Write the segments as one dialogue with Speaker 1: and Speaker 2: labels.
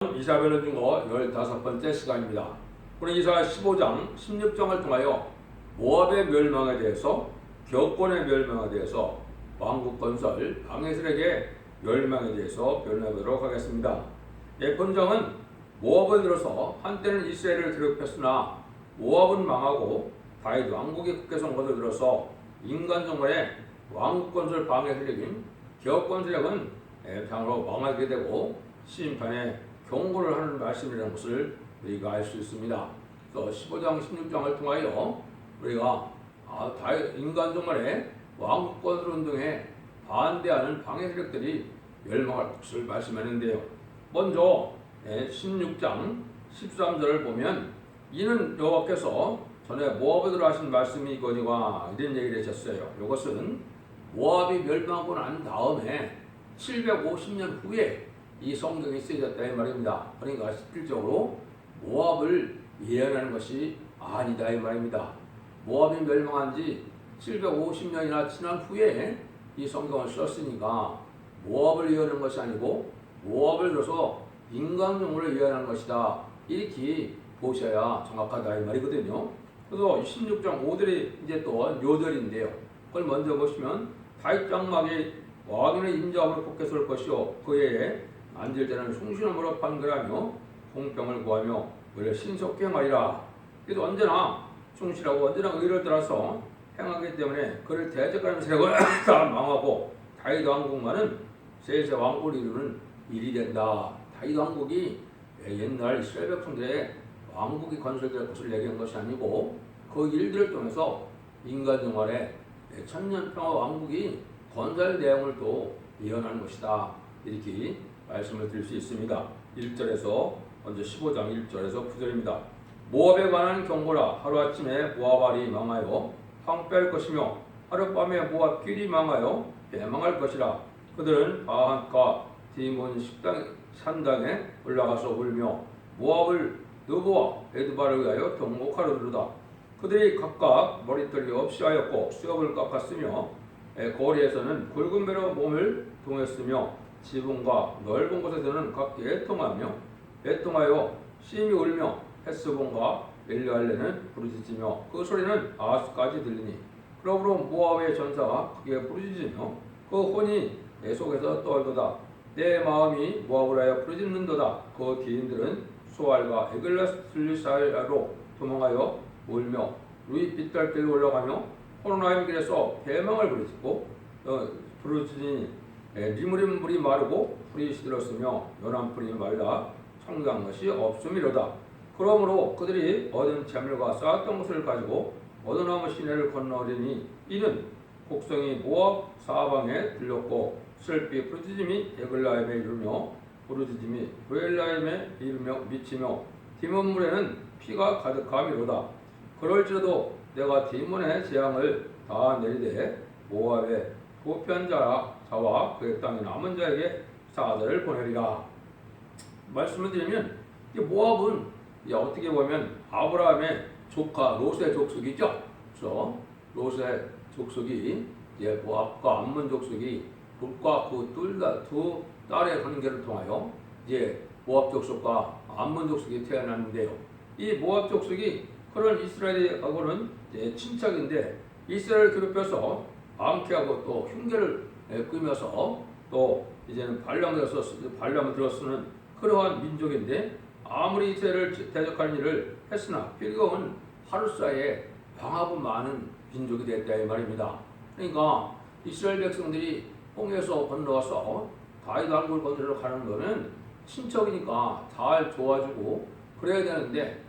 Speaker 1: 이사벨의 중어 15번째 시간입니다. 오늘 이사 15장, 16장을 통하여 모압의 멸망에 대해서, 격권의 멸망에 대해서, 왕국 건설, 방해슬에게 멸망에 대해서 변호해 보도록 하겠습니다. 본장은 모압을 들어서 한때는 이스라엘을 괴롭혔으나 모압은 망하고 다윗 왕국이 국계성 것을 들어서 인간 정권의 왕국 건설 방해 세력인 격권 세력은 향으로 망하게 되고 심판에 경고를 하는 말씀이라는 것을 우리가 알 수 있습니다. 그래서 15장, 16장을 통하여 우리가 인간 정권의 왕국 건설 운동에 반대하는 방해 세력들이 멸망할 것을 말씀하는데요. 먼저 16장 13절을 보면 이는 여호와께서 전에 모압에 들어 하신 말씀이 이거니와 이런 얘기를 하셨어요. 이것은 모압이 멸망하고 난 다음에 750년 후에 이 성경이 쓰여졌다 이 말입니다. 그러니까 실질적으로 모압을 예언하는 것이 아니다 이 말입니다. 모압이 멸망한 지 750년이나 지난 후에 이 성경을 썼으니까 모압을 예언하는 것이 아니고 모압을 들어서 인간용으로 예언하는 것이다. 이렇게 보셔야 정확하다 이 말이거든요. 그래서 16장 5절이 이제 또 요절인데요. 그걸 먼저 보시면 다윗 장막이 왕인의 인자함으로 복게 설 것이요 그의 앉을 때는 숭신함으로 판결하며 공평을 구하며 의를 신속히 행하리라. 그래도 언제나 충실하고 언제나 의를 따라서 행하기 때문에 그를 대적하는 세력을 다 망하고 다윗 왕국만은 세세 왕국을 이루는 일이 된다. 다윗 왕국이 옛날 이스라엘 백성들의 왕국이 건설될 것을 얘기한 것이 아니고 그 일들을 통해서 인간 정권의 천년평화 왕국이 건설 내용을 또 예언하는 것이다. 이렇게 말씀을 드릴 수 있습니다. 1절에서 먼저 15장 1절에서 9절입니다. 모압에 관한 경고라. 하루아침에 모압알이 망하여 황폐할 것이며 하룻밤에 모압 길이 망하여 배망할 것이라. 그들은 바한과 디몬 산당에 올라가서 울며 모압을 느보와 에드바를 위하여 경곡하려도다. 그들이 각각 머리털이 없이 하였고 수염을 깎았으며 거리에서는 굵은 배로 몸을 동했으며 지붕과 넓은 곳에서는 각기 애통하여 심히 울며 햇스본과 엘리알레는 부르짖으며 그 소리는 아스까지 들리니 그러므로 모압의 전사가 크게 부르짖으며 그 혼이 내 속에서 떨도다. 내 마음이 모압을 하여 부르짖는도다. 그 기인들은 소알과 에글라슬리 사이로 도망하여 울며 루이 빗달길로 올라가며 호로나임 길에서 배망을 부르짖으니 리무린 물이 마르고 풀이 시들었으며 연한 풀이 말라 청소한 것이 없음이로다. 그러므로 그들이 얻은 재물과 쌓았던 것을 가지고 어두나무 시내를 건너오리니 이는 곡성이 모압 사방에 들렸고 슬피 부르짖음이 에글라임에 이르며 부르짖음이 브엘라임에 이르며 미치며 디몬물에는 피가 가득함이로다. 그럴지라도 내가 디몬의 재앙을 다 내리되 모압의 도피한 자와 그의 땅에 남은 자에게 사자를 보내리라. 말씀을 드리면 이 모압은 어떻게 보면 아브라함의 조카 롯의 족속이죠. 그래서 롯의 족속이 모압과 암몬 족속이 롯과 그 두 딸의 관계를 통하여 이제 모압 족속과 암몬 족속이 태어났는데요. 이 모압 족속이 그런 이스라엘하고는 친척인데 이스라엘을 괴롭혀서 방패하고 또 흉계를 꾸며서 또 이제는 발람을 들어쓰는 그러한 민족인데 아무리 이스라엘을 대적하는 일을 했으나 필경은 하루 사이에 방하고 많은 민족이 됐다 이 말입니다. 그러니까 이스라엘 백성들이 홍해에서 건너와서 다윗 왕국을 건드리러 가는 거는 친척이니까 잘 도와주고 그래야 되는데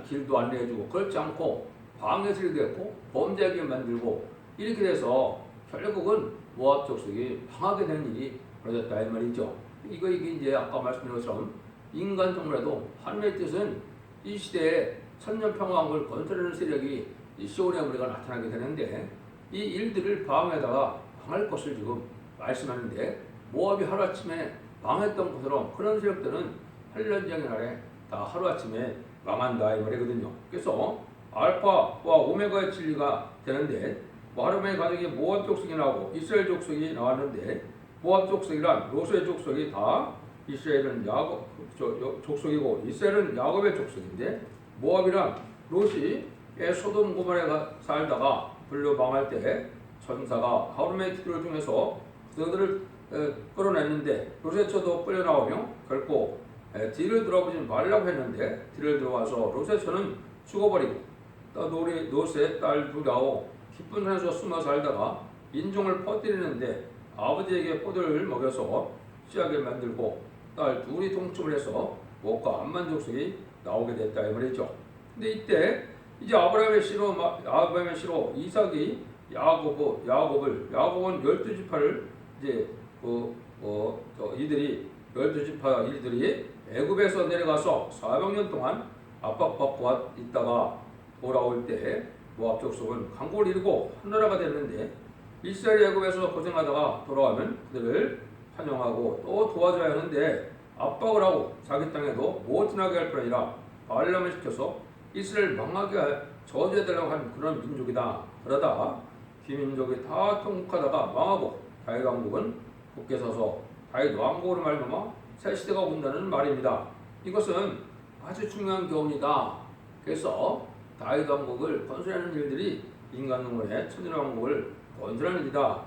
Speaker 1: 길도 안내해주고 그렇지 않고 방해설이 됐고 범죄하게 만들고 이렇게 돼서 결국은 모압 족속이 망하게 되는 일이 벌어졌다 이 말이죠. 이게 이제 아까 말씀드린 것처럼 인간 정말에도 하나님의 뜻은 이 시대에 천년평화왕국을 건설하는 세력이 시온의 무리가 나타나게 되는데 이 일들을 방해하다가 망할 것을 지금 말씀하는데 모압이 하루아침에 망했던 것처럼 그런 세력들은 8년장의 날에 다 하루아침에 망한다 이 말이거든요. 그래서 알파와 오메가의 진리가 되는데 하루만의 가정에 모압 족속이 나오고 이스라엘 족속이 나왔는데 모압 족속이란 롯의 족속이 다 이스라엘은 야곱 족속이고 이스라엘은 야곱의 족속인데 모압이란 롯이 소돔 고모라에 살다가 불로 망할 때 천사가 하루의 기도를 통해서 그들을 끌어냈는데 롯의 처도 끌려나오며 결코 뒤를 돌아보지 말라고 했는데 뒤를 들어와서 롯의 처는 죽어버리고 또 롯의 딸 두라오 깊은 산에서 숨어 살다가 인종을 퍼뜨리는데 아버지에게 포도를 먹여서 취하게 만들고 딸 둘이 동침을 해서 목과 암만 족속이 나오게 됐다 이 말이죠. 근데 이때 이제 아브라함의 씨로 이삭이 야곱은 12지파를 이제 이들이 12지파 일들이 애굽에서 내려가서 400년 동안 압박받고 있다가 돌아올 때 모압 족속은 강국을 이루고 한 나라가 됐는데 이스라엘이 애굽에서 고생하다가 돌아가면 그들을 환영하고 또 도와줘야 하는데 압박을 하고 자기 땅에도 못 지나게 할 뿐 아니라 반란을 시켜서 이스라엘 망하게 저주해달라고 하는 그런 민족이다. 그러다 귀민족이 다 통곡하다가 망하고 다윗 왕국은 굳게 서서 다윗 왕국으로 말미암아 새 시대가 온다는 말입니다. 이것은 아주 중요한 교훈이다. 그래서 다윗 왕국을 건설하는 일들이 인간 눈물에 천년 왕국을 건설하는 일이다.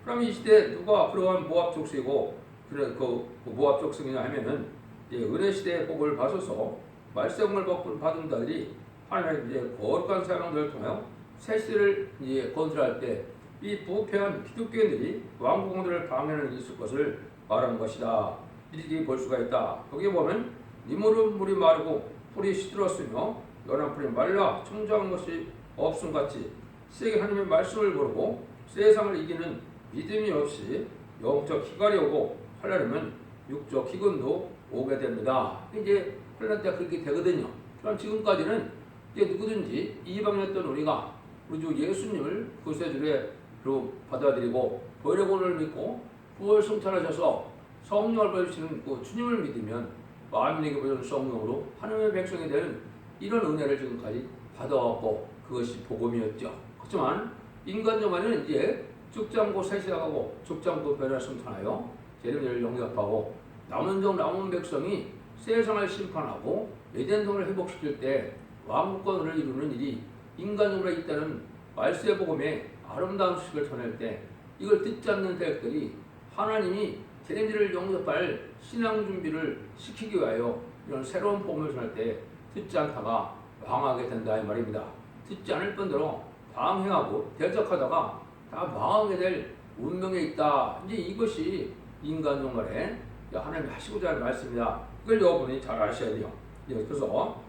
Speaker 1: 그럼 이 시대에 누가 그러한 모압 족속이고 그 모압 족속이냐 하면은 은혜 시대의 복을 받아서 말세복을 받은 자들이 하나님의 이제 거룩한 사명들을 통하여 새 시대를 이제 건설할 때 이 부패한 기독교인들이 왕궁들을 방해하는 있을 것을 말하는 것이다. 이렇게 볼 수가 있다. 거기에 보면 니물은 물이 마르고 풀이 시들었으며 연한 풀이 말라 청정한 것이 없음 같이 세계 하나님의 말씀을 모르고 세상을 이기는 믿음이 없이 영적 희갈이 오고 환란하면 육적 희근도 오게 됩니다. 이제 환란 때가 그렇게 되거든요. 그럼 지금까지는 이제 누구든지 이방이었던 우리가 우리 주 예수님을 구세주로 받아들이고 보혈의 믿고 구원 성찰하셔서 성령을 보여주시는 그 주님을 믿으면 만민에게 보여주는 성령으로 하나님의 백성이 되는 이런 은혜를 지금까지 받아왔고 그것이 복음이었죠. 그렇지만 인간적으로는 이제 죽장고 세시하고 죽장고 변화를 성탄하여 재림을 영접하고 남은 백성이 세상을 심판하고 에덴동을 회복시킬 때 왕국권을 이루는 일이 인간적으로 있다는 말세 복음의 아름다운 소식을 전할 때 이걸 듣지 않는 대학들이 하나님이 재림을 영접할 신앙 준비를 시키기 위하여 이런 새로운 복음을 전할 때 듣지 않다가 망하게 된다 이 말입니다. 듣지 않을 뿐더러 방해하고 대적하다가 다 망하게 될 운명에 있다. 이제 이것이 인간 종말에 하나님이 하시고자 하는 말씀이다. 이걸 여러분이 잘 아셔야 돼요. 그래서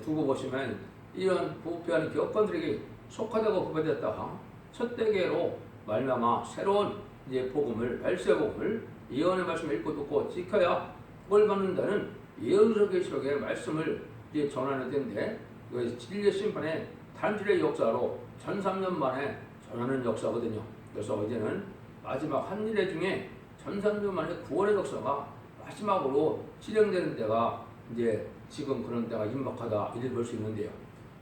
Speaker 1: 두고 보시면 이런 부패하는 기업권들에게 속하다고 구별됐다가 첫 대계로 말미암아 새로운 이제 복음을 말세 복음을 예언의 말씀을 읽고 듣고 지켜야 복을 받는다는 예언서의 말씀을 이제 전하는 데인데 이것이 진리의 심판의 단일의 역사로 1300년 만에 전하는 역사거든요. 그래서 이제는 마지막 한 일의 중에 1300년 만에 구원의 역사가 마지막으로 실행되는 때가 이제 지금 그런 때가 임박하다 이를 볼 수 있는데요.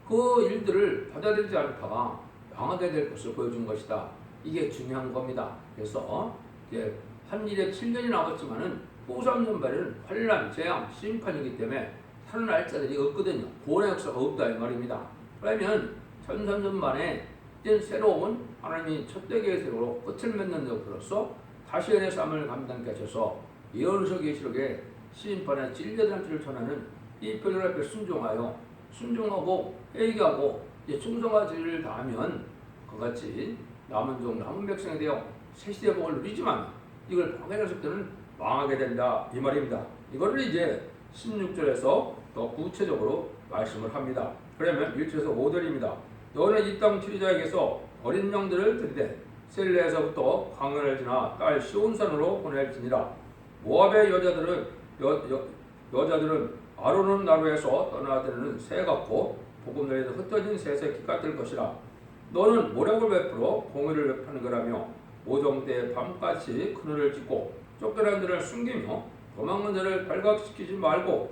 Speaker 1: 그 일들을 받아들이지 않다가 망하게 될 것을 보여준 것이다. 이게 중요한 겁니다. 그래서 이제 한 일에 7년이 남았지만은 후 3년 말에는 환란, 재앙, 심판이기 때문에 살아날 자들이 없거든요. 구원의 역사가 없다 이 말입니다. 그러면 1300년 만에 이제 새로운 하나님이 첫 대계의 세로로 끝을 맺는 역으로서 다시 은혜 싸움을 감당케 하셔서 예언서 계시록에 심판의 진리의 단체를 전하는 이 표현 앞에 순종하고 회개하고 충성하지를 다하면 그같이 남은 종 남은 백성에 대하여 새 시대 복을 누리지만 이걸 방해했을 때는 망하게 된다 이 말입니다. 이거를 이제 16절에서 더 구체적으로 말씀을 합니다. 그러면 1절에서 5절입니다. 너는 이 땅 치리자에게서 어린 양들을 들이되 셀레에서부터 강연을 지나 딸 시온산으로 보낼지니라. 모압의 여자들은 아론은 나루에서 떠나드는 새 같고 복음들에서 흩어진 새새끼 같을 것이라. 너는 모략을 베풀어 공의를 베푸는 거라며 오정 때 밤같이 그늘을 짓고 쫓겨난 자를 숨기며 도망간 자를 발각시키지 말며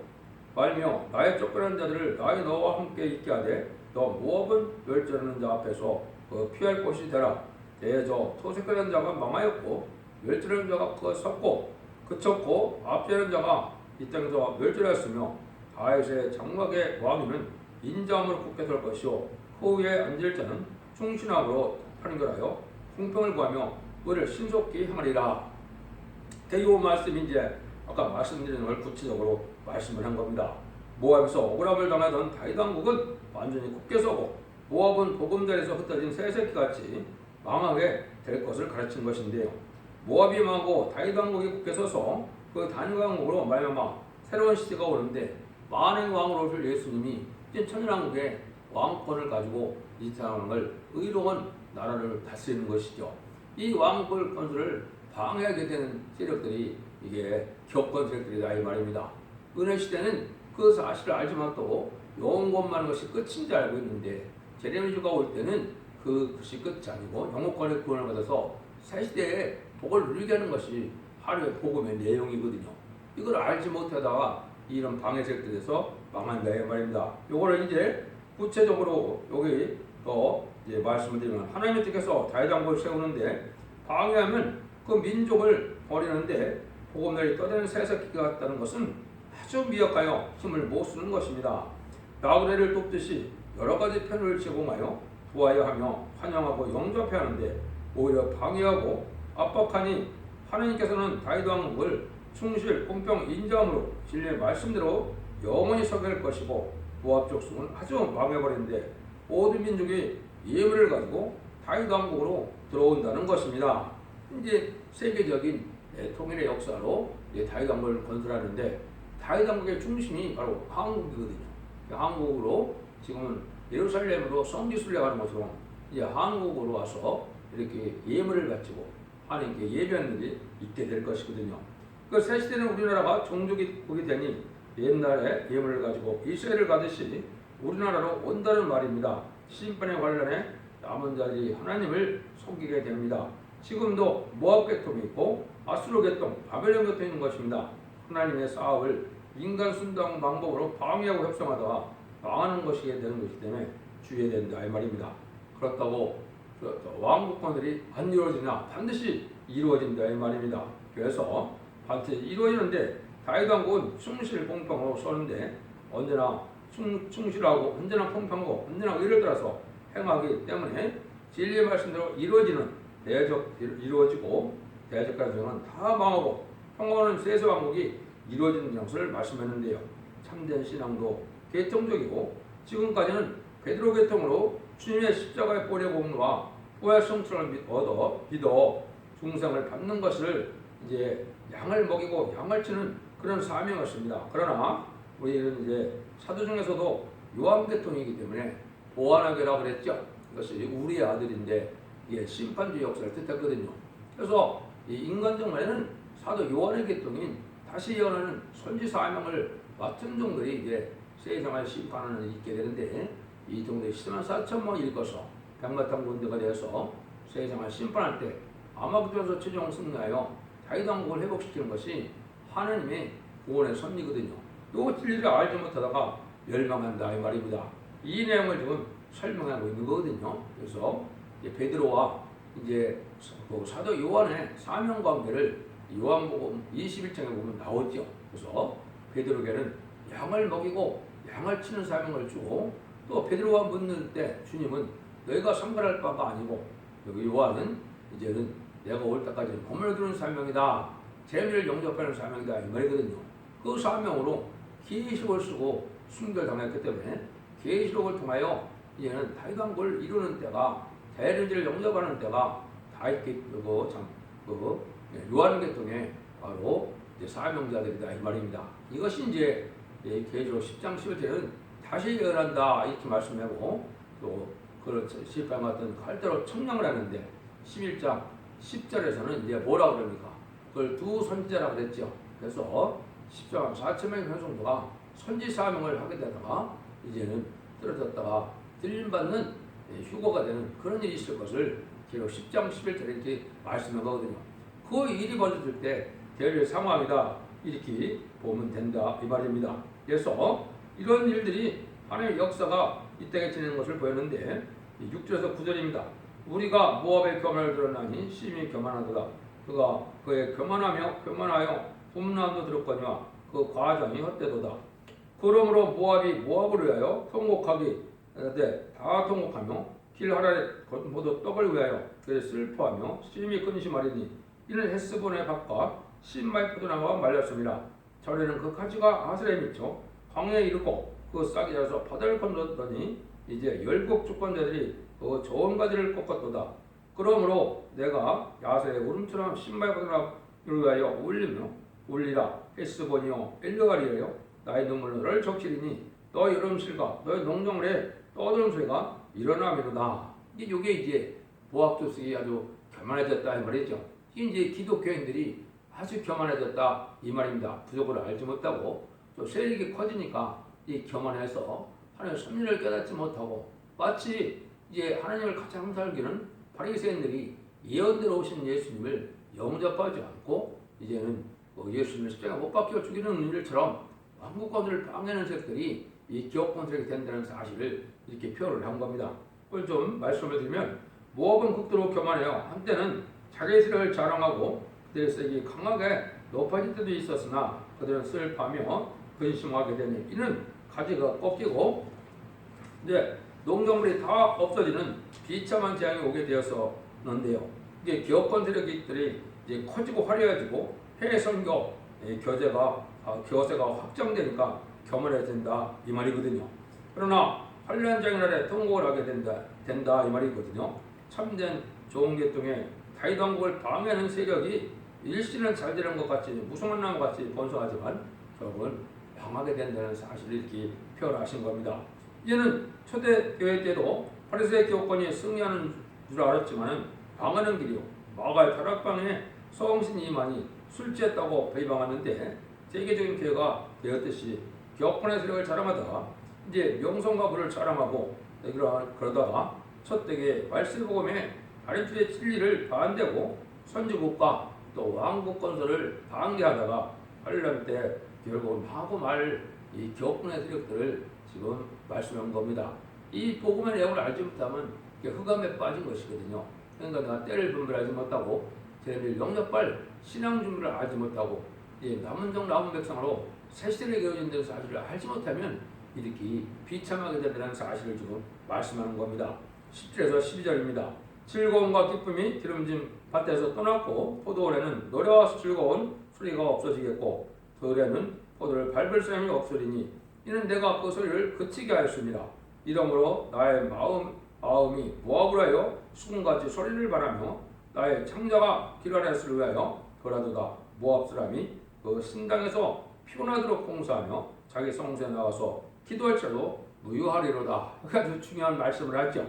Speaker 1: 나의 쫓겨난 자들을 나의 너와 함께 있게 하되 너 모압은 멸절하는 자 앞에서 피할 곳이 되라. 대저 토색하는 자가 망하였고 멸절하는 자가 섰고 그쳤고 앞지하는 자가 이 땅에서 멸절하였으며 다윗의 장막의 왕위는 인자함으로 굳게 설 것이요 후에 앉을 자는 충신함으로 판결하여 공평을 구하며 의를 신속히 행하리라. 이 말씀이 이제 아까 말씀드린 걸 구체적으로 말씀을 한 겁니다. 모압에서 억울함을 당하던 다윗 왕국은 완전히 굳게 서고 모압은 보금자리에서 흩어진 새새끼같이 망하게 될 것을 가르친 것인데요. 모압이 망하고 다윗 왕국이 굳게 서서 그 단위 왕국으로 말미암아 새로운 시대가 오는데 만왕의 왕으로 오실 예수님이 이제 천일왕국의 왕권을 가지고 이 땅을 의로운 나라를 다스리는 것이죠. 이 왕권 건설을 방해하게 되는 세력들이 이게 격권 세력들이다 이 말입니다. 은혜 시대는 그 사실을 알지만 또 영원만 것이 끝인 줄 알고 있는데 제레미야가 올 때는 그것이 끝이 아니고 영원권의 구원을 받아서 새 시대에 복을 누리게 하는 것이 하루의 복음의 내용이거든요. 이걸 알지 못하다가 이런 방해 세력들에서 망한다 이 말입니다. 요거를 이제 구체적으로 여기 더 이제 말씀을 드리면 하나님의 뜻께서 다윗 왕국을 세우는데 방해하면 그 민족을 버리는데 복음들이 떠드는 새새끼가 같다는 것은 아주 미약하여 힘을 못 쓰는 것입니다. 나그네를 돕듯이 여러 가지 편을 제공하여 구하여 하며 환영하고 영접해 하는데 오히려 방해하고 압박하니 하나님께서는 다윗 왕국을 충실, 공평, 인자함으로 진리의 말씀대로 영원히 서게 할 것이고 모압 족속은 아주 망해버리는데 모든 민족이 예물을 가지고 다윗 왕국으로 들어온다는 것입니다. 이제 세계적인 통일의 역사로 다윗 왕국을 건설하는데 다윗 왕국의 중심이 바로 한국이거든요. 한국으로 지금은 예루살렘으로 성지순례 가는 것처럼 이제 한국으로 와서 이렇게 예물을 바치고 하나님께 예배하는 일이 있게 될 것이거든요. 그 새 시대는 우리나라가 종족국이 되니 옛날에 예물을 가지고 이스라엘을 가듯이 우리나라로 온다는 말입니다. 심판에 관련해 남은 자들이 하나님을 섬기게 됩니다. 지금도 모압 계통이 있고 아수르 계통, 바벨론 계통이 있는 것입니다. 하나님의 사업을 인간 순당 방법으로 방해하고 협상하다가 망하는 것이 되는 것이기 때문에 주의해야 된다 이 말입니다. 그렇다고 왕국권들이 안 이루어지나 반드시 이루어진다 이 말입니다. 그래서 반드시 이루어지는데 다윗 왕국은 충실 공평으로 서는데 언제나 충실하고 언제나 공평하고 언제나 의를 따라서 행하기 때문에 진리의 말씀대로 이루어지는 대적 이루어지고 대적 가정은 다 망하고 평화로운 세세 왕국이 이루어지는 것을 말씀했는데요. 참된 신앙도 계통적이고 지금까지는 베드로 계통으로 주님의 십자가의 보혈의 공로와 부활 성취를 믿어 중생을 받는 것을 이제 양을 먹이고 양을 치는 그런 사명이었습니다. 그러나 우리는 이제 사도 중에서도 요한 계통이기 때문에 보아나교라고 그랬죠. 이것이 우리의 아들인데 이게 심판주의 역사를 뜻했거든요. 그래서 이 인간적 말에는 사도 요한의 계통인 다시 예언하는 선지 사명을 맡은 종들이 이제 세상을 심판하는 일이 있게 되는데 이 종들이 10만 4천명이 일거서 백마탄 군대가 되어서 세상을 심판할 때 아마겟돈에서 최종 승리하여 다윗 왕국을 회복시키는 것이 하나님의 구원의 섭리거든요. 이 진리를 알지 못하다가 멸망한다 이 말입니다. 이 내용을 지금 설명하고 있는 거거든요. 그래서 이제 베드로와 이제 사도 요한의 사명 관계를 요한복음 21장에 보면 나오죠. 그래서 베드로에게는 양을 먹이고 양을 치는 사명을 주고 또 베드로가 묻는 때 주님은 너희가 상관할 바가 아니고 여기 요한은 이제는 내가 올 때까지 검을 두는 사명이다. 재미를 영접하는 사명이다 이 말이거든요. 그 사명으로 계시록을 쓰고 순결당했기 때문에 계시록을 통하여 이제는 다윗 왕국을 이루는 때가 대리인지를 영접하는 때가 다윗 요한 계통의 바로 이제 사명자들이다 이 말입니다. 이것이 이제 계시록 10장 11절은 다시 예언한다 이렇게 말씀하고 또 그런 실패한 같은 칼대로 청량을 하는데 11장 10절에서는 이제 뭐라 그럽니까? 그걸 두 선지자라고 그랬죠. 그래서 10장 4천명의 편성도가 선지 사명을 하게 되다가 이제는 떨어졌다가 들림받는 휴거가 되는 그런 일이 있을 것을 계시록 10장 11절에 이렇게 말씀한 거거든요. 그 일이 벌어질 때 될 상황이다 이렇게 보면 된다 이 말입니다. 그래서 이런 일들이 하나님의 역사가 이 땅에 지내는 것을 보였는데 6절에서 9절입니다. 우리가 모압의 교만을 드러나니 심히 교만하도다. 그가 그의 교만하며 교만하여 홈나함도 들었거니와 그 과정이 헛되도다. 그러므로 모압이 모압을 위하여 통곡하기 다 통곡하며 길하랄 모두 떡을 위하여 그에 슬퍼하며 심히 근심하리니 이는 헬스본의 밭과 신마의 포도나무가 말렸습니다. 전에는 그 가지가 아스레에 미쳐 광야에 이르고 그 싹이 자라서 바다를 건너더니 이제 열국 주권자들이 그 좋은 가지를 꺾었도다. 그러므로 내가 야세의 울음처럼 신마의 포도나무를 위하여 울리라. 헬스본이여 엘르가리여 나의 눈물로 너를 적시리니 너의 여름실과 너의 농정물에 떠드는 소리가 일어나미로다. 이게 이제 모압 조직이 아주 교만해졌다 이 말이죠. 이제 기독교인들이 아주 교만해졌다 이 말입니다. 부족을 알지 못하고 또 세력이 커지니까 이 교만해서 하나님의 섭리를 깨닫지 못하고 마치 이제 하나님을 가장 살기는 바리새인들이 예언대로 오신 예수님을 영접하지 않고 이제는 예수님을 십자가 못 박혀 죽이는 일처럼 왕국권을 방해하는 세력들이 이 기업권 세력이 된다는 사실을 이렇게 표현을 한 겁니다. 그걸 좀 말씀을 드리면 모압은 극도로 교만해요. 한때는 자기 세력을 자랑하고 그들의 세력이 강하게 높아질 때도 있었으나 그들은 슬퍼하며 근심하게 되니 이는 가지가 꺾이고 이제 농작물이 다 없어지는 비참한 재앙이 오게 되었었는데요. 이게 기업권 세력들이 이제 커지고 화려해지고 해외 선교 교세가 확장되니까 교만해진다 이 말이거든요. 그러나 환란장의 날에 통곡을 하게 된다 이 말이거든요. 참된 좋은 계통에 다윗 왕국을 방해하는 세력이 일시는 잘 되는 것 같이 무성한 나무 같이 번성하지만 결국은 망하게 된다는 사실을 이렇게 표현하신 겁니다. 이제는 초대교회 때도 바리새의 교권이 승리하는 줄 알았지만 방하는 길이요. 마가의 다락방에 성신이 많이 술 취했다고 비방하는데 세계적인 교회가 되었듯이 교권의 세력을 자랑하다가 이제 명성과 부를 자랑하고 그러다가 첫대게 말씀복음에 가르침의 진리를 반대고 선지국가 또 왕국 건설을 방대하다가 환란 때 결국은 하고 말 이 교권의 세력들을 지금 말씀한 겁니다. 이 복음의 내용을 알지 못하면 흑암에 빠진 것이거든요. 그러니까 내가 때를 분별하지 못하고 제를 영접할 신앙 준비를 알지 못하고 남은 종 남은 백성으로 새시대를 이어진다는 사실을 알지 못하면 이렇게 비참하게 된다는 사실을 지금 말씀하는 겁니다. 10절에서 12절입니다. 즐거움과 기쁨이 기름진 밭에서 떠났고 포도원에는 노래와 즐거운 소리가 없어지겠고 들에는 포도를 밟을 사람이 없으리니 이는 내가 그 소리를 그치게 하였습니다. 이러므로 나의 마음이 모압을 하여 수금같이 소리를 바라며 나의 창자가 길가레스를 위하여 거라도다. 모압 사람이 그 신당에서 피곤하도록 봉사하며 자기 성소에 나가서 기도할지라도 무효하리로다. 아주 중요한 말씀을 하죠.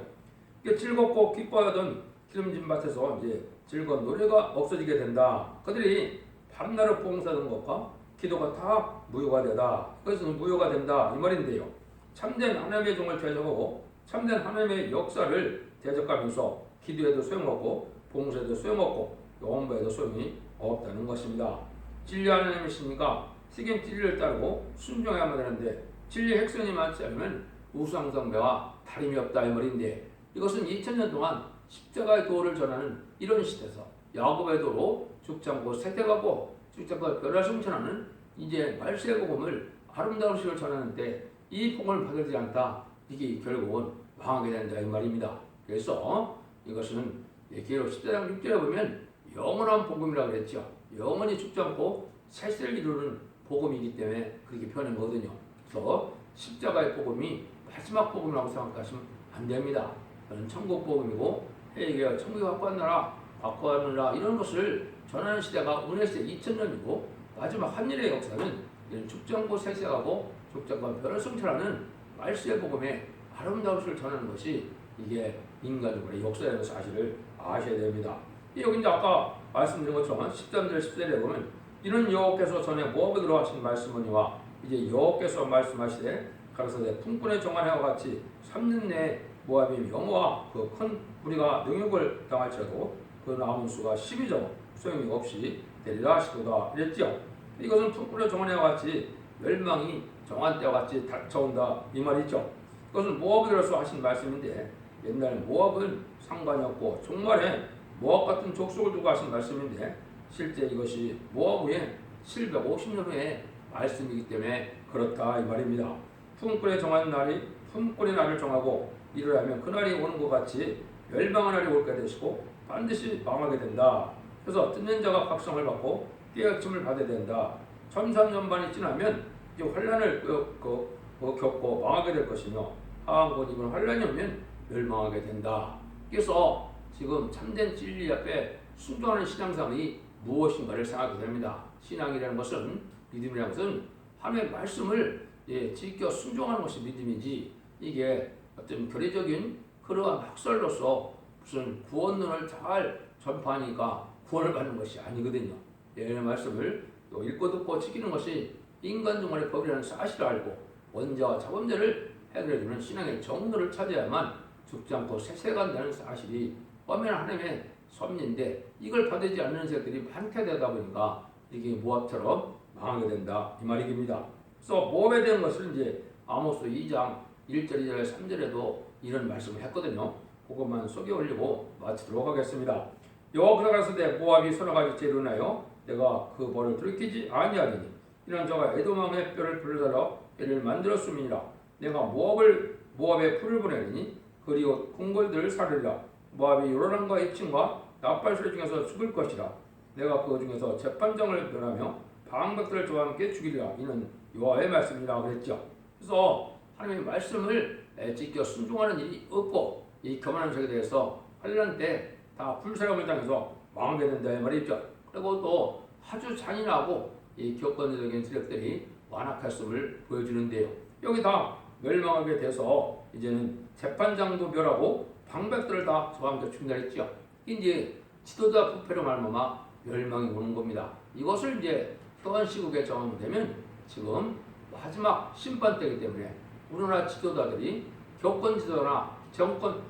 Speaker 1: 즐겁고 기뻐하던 기름진 밭에서 이제 즐거운 노래가 없어지게 된다. 그들이 밤낮을 봉사하는 것과 기도가 다 무효가 되다. 그래서 무효가 된다 이 말인데요. 참된 하나님의 종을 대적하고 참된 하나님의 역사를 대적하면서 기도에도 소용없고 봉사에도 소용없고 영혼부에도 소용이 없다는 것입니다. 진리 하나님이시니까 튀긴 진리를 따르고 순종해야만 되는데 진리의 핵심이 많지 않으면 우상숭배와 다름이 없다 이 말인데 이것은 2000년 동안 십자가의 도를 전하는 이런 시대에서 야곱의 도로 죽지 않고 세대가고 죽지 않고 벼라 승천하는 이제 말세의 복음을 아름다운 식으로 전하는데 이 복음을 받지 않다. 이게 결국은 망하게 된다 이 말입니다. 그래서 이것은 예기로 10장 6절에 보면 영원한 복음이라고 그랬죠. 영원히 죽지 않고 새세를 이루는 복음이기 때문에 그렇게 표현한 거거든요. 그래서 십자가의 복음이 마지막 복음이라고 생각하시면 안 됩니다. 그건 천국 복음이고 회개가 천국에 갖고 왔느라 이런 것을 전하는 시대가 은혜 시대 2000년이고 마지막 한일의 역사는 죽지 않고 새세하고 죽지 않고 별을 성찰하는 말씀의 복음의 아름다운 것을 전하는 것이 이게 인간적으로 역사라는 사실을 아셔야 됩니다. 여기 이제 아까 말씀드린 것처럼 13절 10절에 보면 이는 여호와께서 전에 모압으로 하신 말씀이니와 이제 여호와께서 말씀하시되 가라사대 품꾼의 종안해와 같이 3년 내에 모압이 영호와 그 큰 무리가 능욕을 당할지라도 그 남은 수가 12조 소용이 없이 되리라 하시도다 이랬죠. 이것은 품꾼의 종안해와 같이 멸망이 정한 때와 같이 닥쳐온다 이 말이죠. 이것은 모압으로서 하신 말씀인데 옛날 모압은 상관이 없고 종말에 모압 같은 족속을 두고 하신 말씀인데 실제 이것이 모압 후에 750년 후에 말씀이기 때문에 그렇다 이 말입니다. 품꾼의 정한 날이 품꾼의 날을 정하고 일을 하면 그날이 오는 것 같이 멸망의 날이 올 것이고 반드시 망하게 된다. 그래서 듣는 자가 각성을 받고 깨우침을 받아야 된다. 천삼년반이 지나면 이제 환란을 겪고 망하게 될 것이며 하한곧 이번 환란이 오면 멸망하게 된다. 그래서 지금 참된 진리 앞에 순종하는 신앙생활이 무엇인가를 생각하게 됩니다. 신앙이라는 것은, 믿음이라는 것은 하나님의 말씀을 지켜 순종하는 것이 믿음이지, 이게 어떤 교리적인 그러한 학설로서 무슨 구원론을 잘 전파하니까 구원을 받는 것이 아니거든요. 예언의 말씀을 또 읽고 듣고 지키는 것이 인간 중간의 법이라는 사실을 알고 원죄와 자범죄를 해결해주는 신앙의 정도를 찾아야만 죽지 않고 세세간다는 사실이 뻔한 하나님의 섭리인데, 이걸 받지 않는 세력들이 많게 되다 보니까 이게 모압처럼 망하게 된다 이 말입니다. 그래서 모압에 대한 것을 이제 아모스 2장 1절, 2절, 3절에도 이런 말씀을 했거든요. 그것만 속에 올리고 마치도록 하겠습니다. 여호와께서 가라사대 모압이 서너 가지째 일어나요 내가 그 벌을 돌이키지 아니하리니 이는 저가 에돔 왕의 뼈를 불러달라 뼈를 만들었음이니라. 내가 모압에 풀을 보내리니 그리고 궁궐들을 사르리라. 모압이 요란함과 입침과 나팔소리 중에서 죽을 것이라. 내가 그 중에서 재판장을 변하며 방백들을 저와 함께 죽이리라. 이는 여호와의 말씀이라 그랬죠. 그래서 하나님의 말씀을 지켜 순종하는 일이 없고 이 교만한 세계에 대해서 환란 때 다 불사람을 당해서 망하게 된다 이 말이죠. 그리고 또 아주 잔인하고 이 격건적인 세력들이 완악했음을 보여주는데요. 여기 다 멸망하게 돼서 이제는 재판장도 멸하고 방백들을 다 저와 함께 죽인다 했죠. 이제 지도자 부패로 말미암아 멸망이 오는 겁니다. 이것을 이제 또한 시국에 정하면 지금 마지막 심판 때이기 때문에 우리나라 지도자들이 교권 지도자나 정권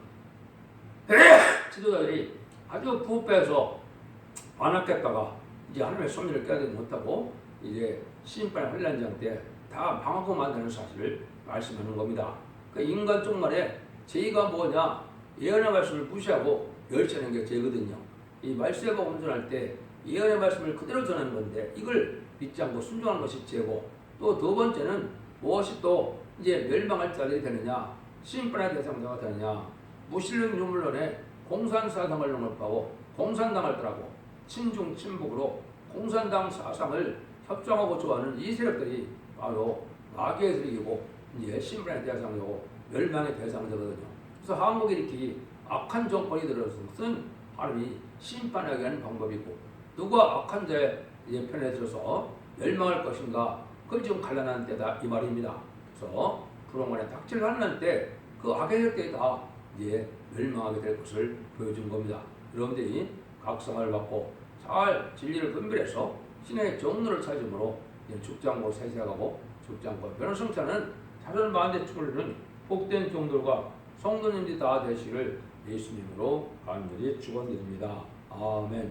Speaker 1: 지도자들이 아주 부패해서 완악했다가 이제 하나님의 섭리를 깨닫지 못하고 이제 심판의 환란장 때 다 망하고 만드는 사실을 말씀하는 겁니다. 그 인간 쪽말에 죄가 뭐냐? 예언의 말씀을 무시하고 멸치하는 게 죄거든요. 이 말세가 온전할 때 예언의 말씀을 그대로 전하는 건데 이걸 믿지 않고 순종하는 것이 죄고, 또 두 번째는 무엇이 또 이제 멸망할 자들이 되느냐, 심판의 대상자가 되느냐, 무신론 유물론에 공산사상을 용납하고 공산당을 따라고 친중 친북으로 공산당 사상을 협정하고 좋아하는 이 세력들이 바로 마귀의 세력이고 이제 심판의 대상자고 멸망의 대상자거든요. 그래서 한국에 이렇게 악한 정권이 들어서 것은 하나님이 심판하게 하는 방법이고, 누가 악한 자의 편에 들어서 멸망할 것인가, 그걸 지금 갈라하는 때다 이 말입니다. 그래서 불행만에 닥칠 환난 때 그 악의 세력들이 다 이제 멸망하게 될 것을 보여준 겁니다. 여러분들이 각성을 받고 잘 진리를 분별해서 신의 정로를 찾음으로 죽지 않고 세세하고 죽지 않고 변호성차는 자손 만대 축을 복된 종들과 성도님들이 다 되시기를 예수님으로 간절히 축원드립니다. 아멘.